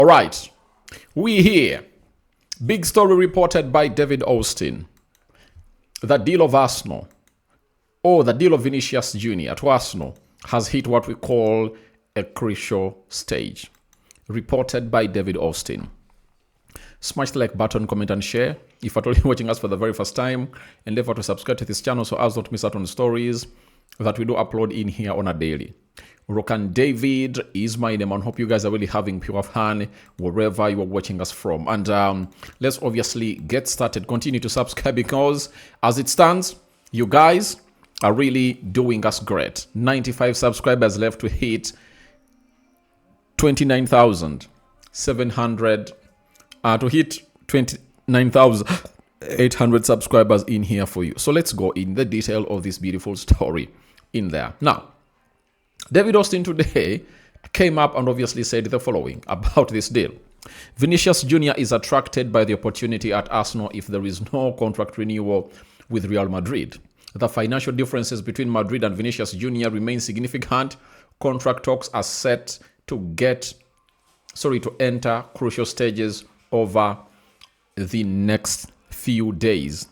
All right, we here. Big story reported by David Ornstein. The deal of Arsenal, or the deal of Vinicius Jr. to Arsenal, has hit what we call a crucial stage. Reported by David Ornstein. Smash the like button, comment and share. If at all you're watching us for the very first time, endeavor to subscribe to this channel so as not to miss out on stories that we do upload in here on a daily. Rokani David is my name, and hope you guys are really having pure fun wherever you are watching us from. And let's obviously get started. Continue to subscribe because as it stands, you guys are really doing us great. 95 subscribers left to hit 29,700 to hit 29,800 subscribers in here for you. So let's go in the detail of this beautiful story in there. Now, David Ornstein today came up and obviously said the following about this deal. Vinicius Jr. is attracted by the opportunity at Arsenal if there is no contract renewal with Real Madrid. The financial differences between Madrid and Vinicius Jr. remain significant. Contract talks are set to enter crucial stages over the next few days.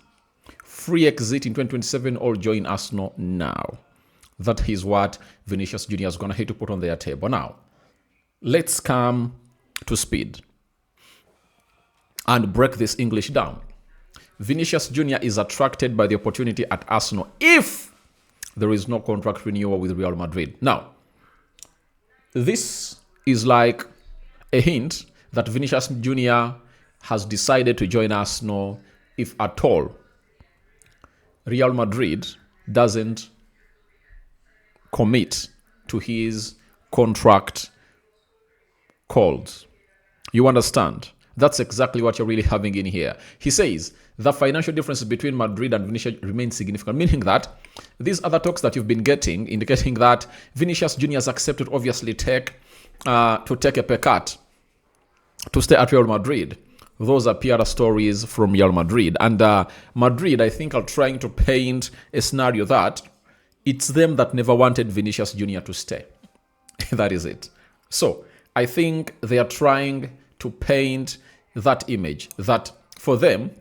Free exit in 2027 or join Arsenal now. That is what Vinicius Jr. is going to have to put on their table. Now, let's come to speed and break this English down. Vinicius Jr. is attracted by the opportunity at Arsenal if there is no contract renewal with Real Madrid. Now, this is like a hint that Vinicius Jr. has decided to join Arsenal if at all Real Madrid doesn't commit to his contract calls. You understand? That's exactly what you're really having in here. He says the financial differences between Madrid and Vinicius remain significant, meaning that these other talks that you've been getting, indicating that Vinicius Jr. has accepted obviously to take a pay cut to stay at Real Madrid. Those are PR stories from Real Madrid. And Madrid, I think, are trying to paint a scenario that it's them that never wanted Vinicius Jr. to stay. That is it. So I think they are trying to paint that image that for them,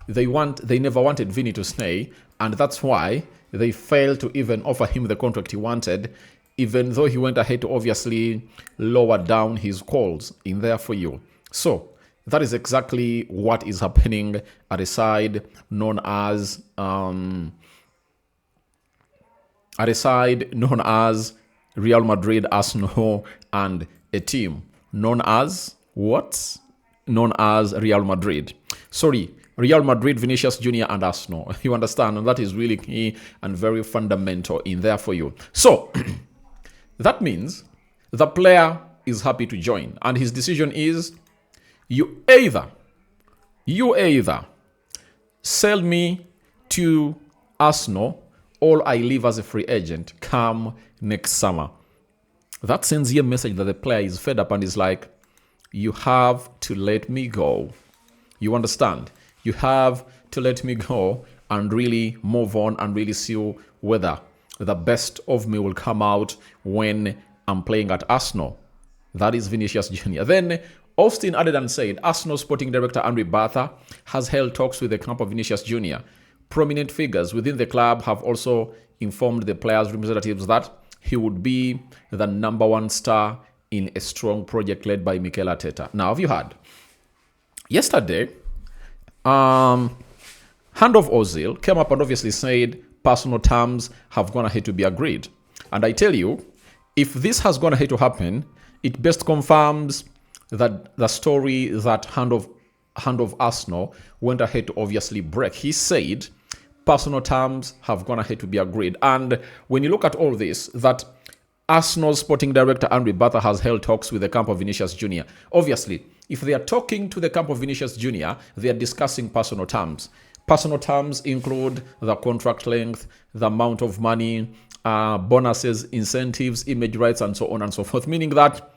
they never wanted Vinny to stay, and that's why they failed to even offer him the contract he wanted, even though he went ahead to obviously lower down his calls in there for you. So that is exactly what is happening at a side known as Real Madrid, Arsenal, and a team known as what? Known as Real Madrid. Sorry, Real Madrid, Vinicius Jr. and Arsenal. You understand? And that is really key and very fundamental in there for you. So that means the player is happy to join, and his decision is you either sell me to Arsenal or I leave as a free agent come next summer. That sends you a message that the player is fed up and is like, you have to let me go. You understand? You have to let me go and really move on and really see whether the best of me will come out when I'm playing at Arsenal. That is Vinicius Jr. Then Ornstein added and said, Arsenal sporting director Andre Bartha has held talks with the camp of Vinicius Jr. Prominent figures within the club have also informed the players' representatives that he would be the number one star in a strong project led by Mikel Arteta. Now, have you heard? Yesterday, Hand of Ozil came up and obviously said personal terms have gone ahead to be agreed. And I tell you, if this has gone ahead to happen, it best confirms that the story that Hand of Arsenal went ahead to obviously break. He said personal terms have gone ahead to be agreed. And when you look at all this, that Arsenal sporting director Andre Bartha has held talks with the camp of Vinicius Jr. Obviously, if they are talking to the camp of Vinicius Jr., they are discussing personal terms. Personal terms include the contract length, the amount of money, bonuses, incentives, image rights, and so on and so forth, meaning that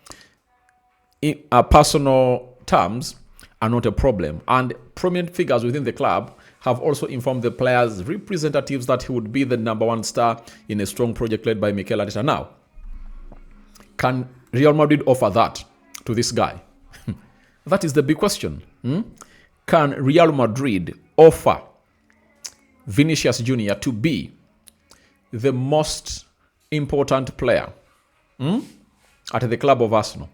personal terms are not a problem. And prominent figures within the club have also informed the players' representatives that he would be the number one star in a strong project led by Mikel Arteta. Now, can Real Madrid offer that to this guy? That is the big question. Can Real Madrid offer Vinicius Jr. to be the most important player at the club of Arsenal?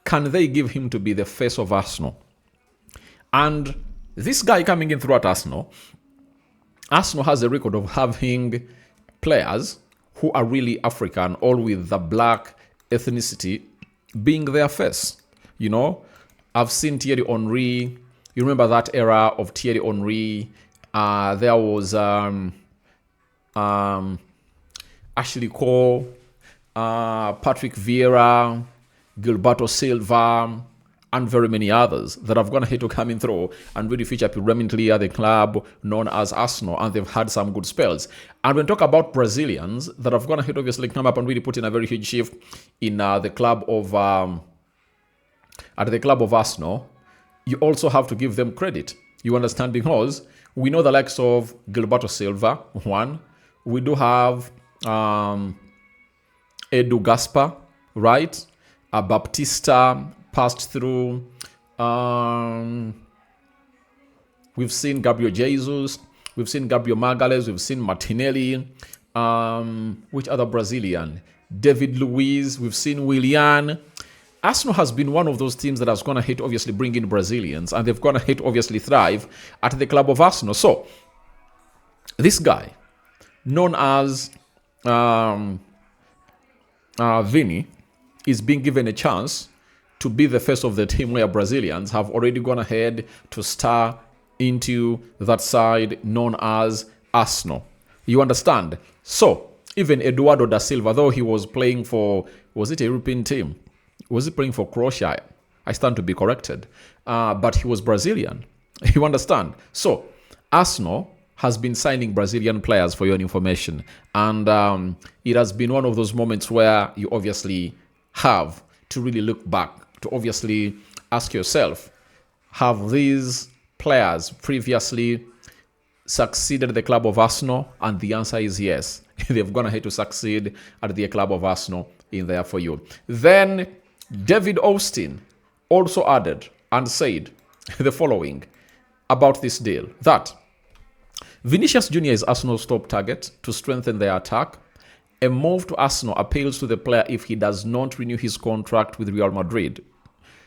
Can they give him to be the face of Arsenal? And this guy coming in through at Arsenal has a record of having players who are really African, all with the black ethnicity, being their face. You know, I've seen Thierry Henry. You remember that era of Thierry Henry? There was Ashley Cole, Patrick Vieira, Gilberto Silva, and very many others that have gone ahead to come in through and really feature predominantly at the club known as Arsenal, and they've had some good spells. And when we talk about Brazilians that have gone ahead, obviously come up and really put in a very huge shift in the club of at the club of Arsenal, you also have to give them credit. You understand? Because we know the likes of Gilberto Silva, one. We do have Edu Gaspar, right? Baptista passed through. We've seen Gabriel Jesus. We've seen Gabriel Magalhães. We've seen Martinelli. Which other Brazilian? David Luiz. We've seen Willian. Arsenal has been one of those teams that has gone ahead, obviously, bring in Brazilians, and they've gone ahead, obviously, thrive at the club of Arsenal. So, this guy, known as Vini, is being given a chance to be the face of the team, where Brazilians have already gone ahead to star into that side known as Arsenal. You understand? So, even Eduardo da Silva, though he was playing for, was it a European team? Was he playing for Croatia? I stand to be corrected. But he was Brazilian. You understand? So, Arsenal has been signing Brazilian players, for your information. And it has been one of those moments where you obviously have to really look back, to obviously ask yourself, have these players previously succeeded at the club of Arsenal? And the answer is yes. They've gone ahead to succeed at the club of Arsenal in there for you. Then David Ornstein also added and said the following about this deal, that Vinicius Jr. is Arsenal's top target to strengthen their attack. A move to Arsenal appeals to the player if he does not renew his contract with Real Madrid.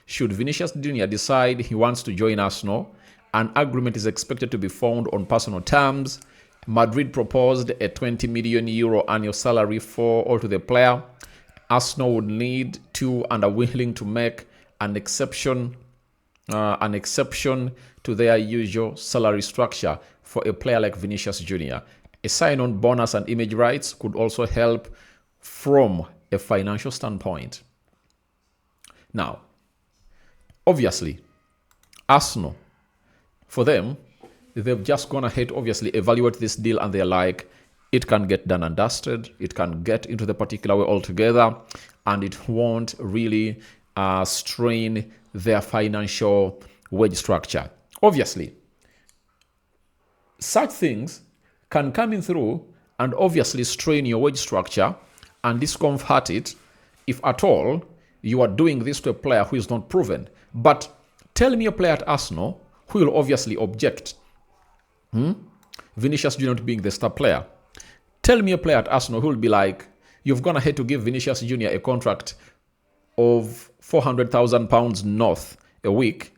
Should Vinicius Jr. decide he wants to join Arsenal, an agreement is expected to be found on personal terms. Madrid proposed a 20 million euro annual salary for or to the player. Arsenal would need to and are willing to make an exception to their usual salary structure for a player like Vinicius Jr. A sign-on bonus and image rights could also help from a financial standpoint. Now, obviously, Arsenal, for them, they've just gone ahead, obviously, evaluate this deal, and they're like, it can get done and dusted. It can get into the particular way altogether, and it won't really strain their financial wage structure. Obviously, such things can come in through and obviously strain your wage structure and discomfort it if at all you are doing this to a player who is not proven. But tell me a player at Arsenal who will obviously object. Vinicius Jr. being the star player. Tell me a player at Arsenal who will be like, you've gone ahead to give Vinicius Jr. a contract of £400,000 north a week,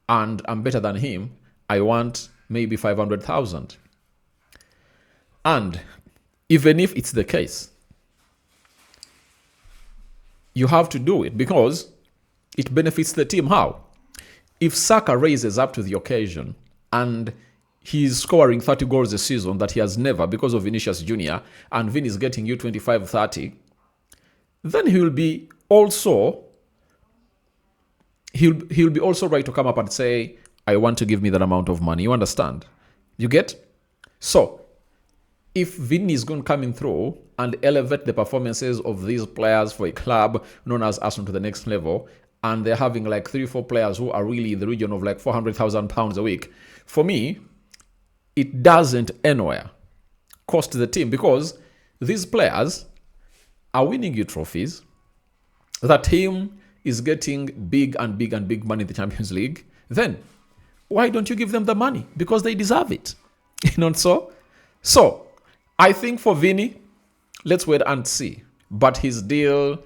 and I'm better than him. I want maybe 500,000. And even if it's the case, you have to do it because it benefits the team. How? If Saka raises up to the occasion and he's scoring 30 goals a season that he has never because of Vinicius Jr., and Vin is getting you 25, 30, then he'll be also right to come up and say, I want to give me that amount of money. You understand? You get? So, if Vin is going to come in through and elevate the performances of these players for a club known as Arsenal to the next level, and they're having like 3-4 players who are really in the region of like £400,000 a week, for me, it doesn't anywhere cost the team, because these players are winning you trophies. The team is getting big and big and big money in the Champions League, then why don't you give them the money? Because they deserve it. So I think for Vini, let's wait and see. But his deal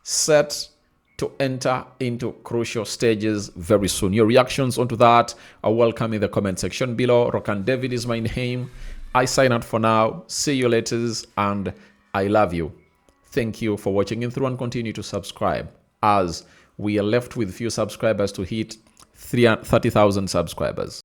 set to enter into crucial stages very soon. Your reactions onto that are welcome in the comment section below. Rokani David is my name. I sign out for now. See you later, and I love you. Thank you for watching in through, and continue to subscribe as we are left with few subscribers to hit 30,000 subscribers.